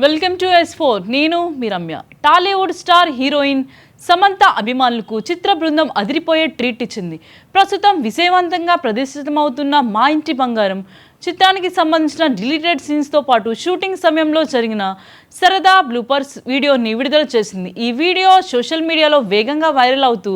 Welcome to S4 నేను మీ Ramya. Tollywood star heroine Samantha అభిమానులకు చిత్ర బృందం అదిరిపోయే ట్రీట్ ఇచ్చింది. ప్రస్తుతం విజయవంతంగా ప్రదర్శితమవుతున్న మా ఇంటి బంగారం చిత్రానికి సంబంధించిన డిలీటెడ్ సీన్స్తో పాటు షూటింగ్ సమయంలో జరిగిన సరదా బ్లూపర్స్ వీడియోని విడుదల చేసింది. ఈ వీడియో సోషల్ మీడియాలో వేగంగా వైరల్ అవుతూ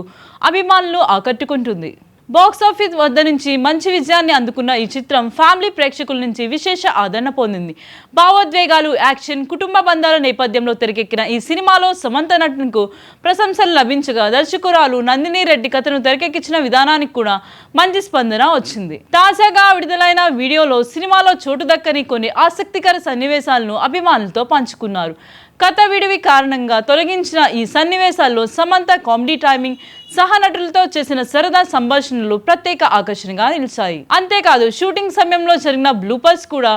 అభిమానులు ఆకట్టుకుంటుంది. బాక్స్ ఆఫీస్ వద్ద నుంచి మంచి విజయాన్ని అందుకున్న ఈ చిత్రం ఫ్యామిలీ ప్రేక్షకుల నుంచి విశేష ఆదరణ పొందింది. భావోద్వేగాలు, యాక్షన్, కుటుంబ బంధాల నేపథ్యంలో తెరకెక్కిన ఈ సినిమాలో సమంత నటనకు ప్రశంసలు లభించగా, దర్శకురాలు నందిని రెడ్డి కథను తెరకెక్కించిన విధానానికి కూడా మంచి స్పందన వచ్చింది. తాజాగా విడుదలైన వీడియోలో సినిమాలో చోటు దక్కని కొన్ని ఆసక్తికర సన్నివేశాలను అభిమానులతో పంచుకున్నారు. కథ విడివి కారణంగా తొలగించిన ఈ సన్నివేశాల్లో సమంత కామెడీ టైమింగ్, సహనటులతో చేసిన సరదా సంభాషణలు ప్రత్యేక ఆకర్షణగా నిలిచాయి. అంతేకాదు షూటింగ్ సమయంలో జరిగిన బ్లూపర్స్ కూడా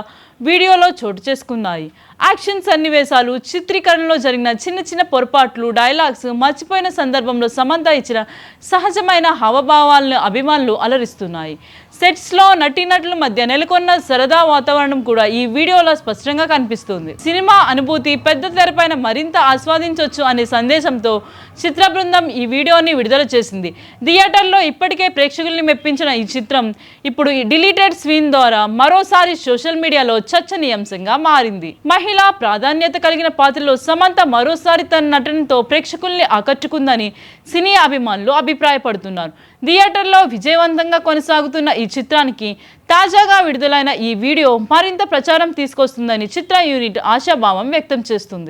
వీడియోలో చోటు చేసుకున్నాయి. యాక్షన్ సన్నివేశాలు, చిత్రీకరణలో జరిగిన చిన్న చిన్న పొరపాట్లు, డైలాగ్స్, మర్చిపోయిన సందర్భంలో సమంత ఇచ్చిన సహజమైన హావభావాలను అభిమానులు అలరిస్తున్నాయి. సెట్స్లో నటీనటుల మధ్య నెలకొన్న సరదా వాతావరణం కూడా ఈ వీడియోలో స్పష్టంగా కనిపిస్తుంది. సినిమా అనుభూతి పెద్ద తెరపైన మరింత ఆస్వాదించవచ్చు అనే సందేశంతో చిత్ర బృందం ఈ వీడియోని విడుదల చేసింది. థియేటర్లో ఇప్పటికే ప్రేక్షకుల్ని మెప్పించిన ఈ చిత్రం ఇప్పుడు ఈ డిలీటెడ్ సీన్ ద్వారా మరోసారి సోషల్ మీడియాలో చర్చనీయాంశంగా మారింది. మహిళా ప్రాధాన్యత కలిగిన పాత్రలో సమంత మరోసారి తన నటనతో ప్రేక్షకుల్ని ఆకట్టుకుందని సినీ అభిమానులు అభిప్రాయపడుతున్నారు. థియేటర్లో విజయవంతంగా కొనసాగుతున్న ఈ చిత్రానికి తాజాగా విడుదలైన ఈ వీడియో మరింత ప్రచారం తీసుకొస్తుందని చిత్ర యూనిట్ ఆశాభావం వ్యక్తం చేస్తుంది.